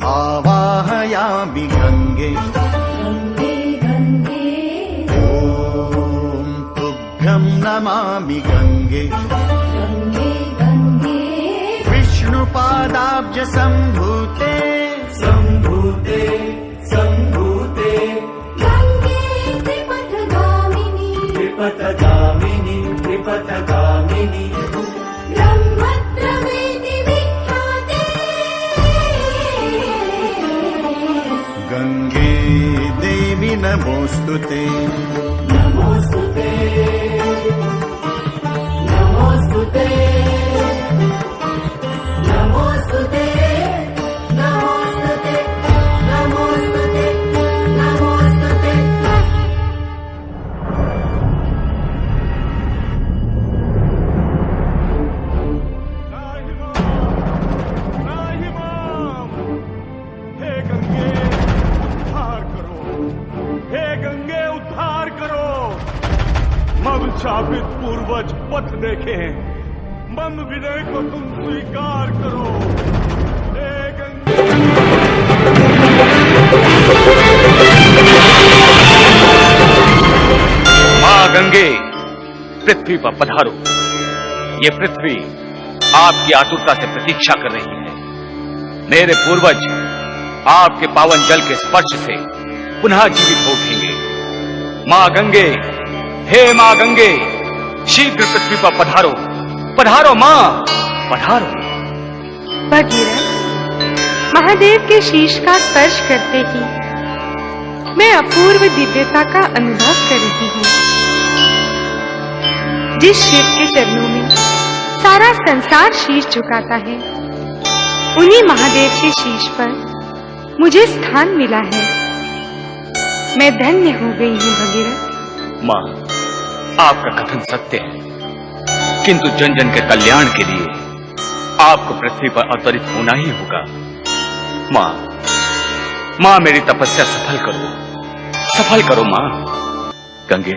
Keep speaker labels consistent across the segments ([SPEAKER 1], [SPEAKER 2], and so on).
[SPEAKER 1] आवाहयामि गंगे
[SPEAKER 2] गंगे गंगे
[SPEAKER 1] ॐ तुभ्यं नमामि गंगे
[SPEAKER 2] गंगे गंगे
[SPEAKER 1] विष्णुपादाब्ज सम्भूते
[SPEAKER 3] सम्भूते सम्भूते
[SPEAKER 2] गंगे त्रिपथगामिनी
[SPEAKER 3] त्रिपथगामिनी त्रिपथगामिनी
[SPEAKER 2] ब्रह्मत्रवेदि विख्याते
[SPEAKER 1] गंगे देवी नमोस्तुते
[SPEAKER 3] नमोस्तुते नमोस्तुते
[SPEAKER 2] नमोस्तुते नमोस्तुते नमोस्तुते नमोस्तुते
[SPEAKER 4] हे गंगे उद्धार करो, हे गंगे उद्धार करो। मम शापित पूर्वज पथ देखे, मम विनय को तुम स्वीकार करो। हे गंगे
[SPEAKER 5] मां गंगे, पृथ्वी पर पधारो। ये पृथ्वी आपकी आतुरता से प्रतीक्षा कर रही है। मेरे पूर्वज आपके पावन जल के स्पर्श से पुनः जीवित हो उठेंगे। मां गंगे, हे मां गंगे, शीघ्र पृथ्वी पर पधारो, पधारो मां, पधारो।
[SPEAKER 6] भगीरथ, महादेव के शीश का स्पर्श करते ही मैं अपूर्व दिव्यता का अनुभव कर रही हूँ। जिस शिव के चरणों में सारा संसार शीश झुकाता है, उन्हीं महादेव के शीश पर मुझे स्थान मिला है। मैं धन्य हो गई हूँ भगीरथ।
[SPEAKER 5] मां, आपका कथन सत्य है, किंतु जन जन के कल्याण के लिए आपको पृथ्वी पर अवतरित होना ही होगा। मां, मां मेरी तपस्या सफल करो मां।
[SPEAKER 7] गंगे,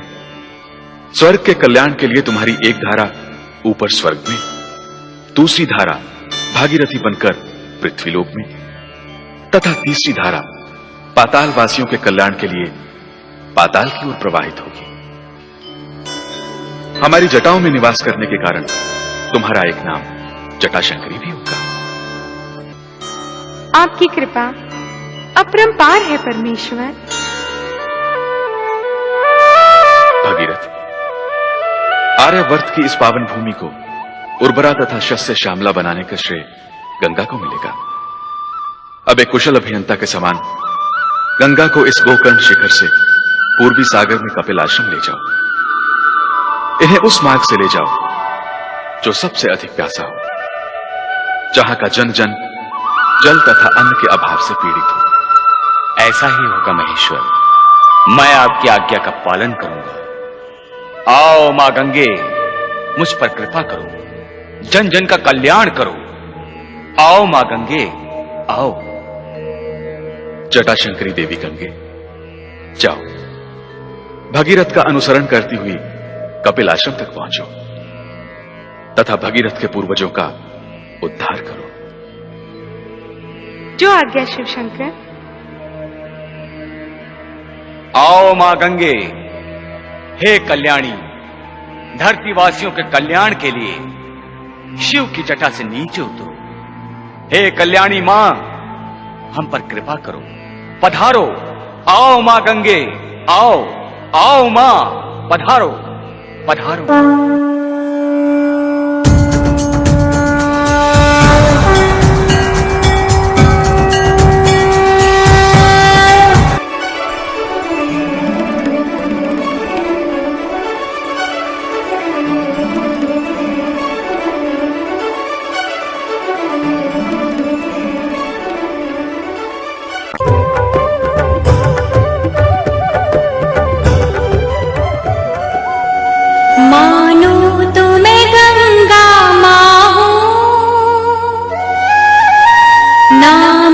[SPEAKER 7] स्वर्ग के कल्याण के लिए तुम्हारी एक धारा ऊपर स्वर्ग में, दूसरी धारा भागीरथी बनकर पृथ्वीलोक में, तथा तीसरी धारा पाताल वासियों के कल्याण के लिए पाताल की ओर प्रवाहित होगी। हमारी जटाओं में निवास करने के कारण तुम्हारा एक नाम जटाशंकरी भी होगा।
[SPEAKER 6] आपकी कृपा अपरंपार है परमेश्वर।
[SPEAKER 7] भगीरथ, आर्यवर्त की इस पावन भूमि को उर्वरा तथा शस्य श्यामला बनाने का श्रेय गंगा को मिलेगा। अब एक कुशल अभियंता के समान गंगा को इस गोकर्ण शिखर से पूर्वी सागर में कपिल आश्रम ले जाओ। इन्हें उस मार्ग से ले जाओ जो सबसे अधिक प्यासा हो, जहां का जन जन जल तथा अन्न के अभाव से पीड़ित हो।
[SPEAKER 5] ऐसा ही होगा महेश्वर, मैं आपकी आज्ञा का पालन करूंगा। आओ मां गंगे, मुझ पर कृपा करो, जन जन का कल्याण करो। आओ मां गंगे, आओ।
[SPEAKER 7] जटाशंकरी देवी गंगे, जाओ, भगीरथ का अनुसरण करती हुई कपिल आश्रम तक पहुंचो तथा भगीरथ के पूर्वजों का उद्धार करो।
[SPEAKER 6] जो आज्ञा शिव शंकर।
[SPEAKER 5] आओ मां गंगे, हे कल्याणी, धरती वासियों के कल्याण के लिए शिव की जटा से नीचे उतरो। हे कल्याणी मां, हम पर कृपा करो, पधारो। आओ मां गंगे, आओ, आओ मां, पधारो, पधारो।
[SPEAKER 2] मानो तो मैं गंगा माँ हूँ ना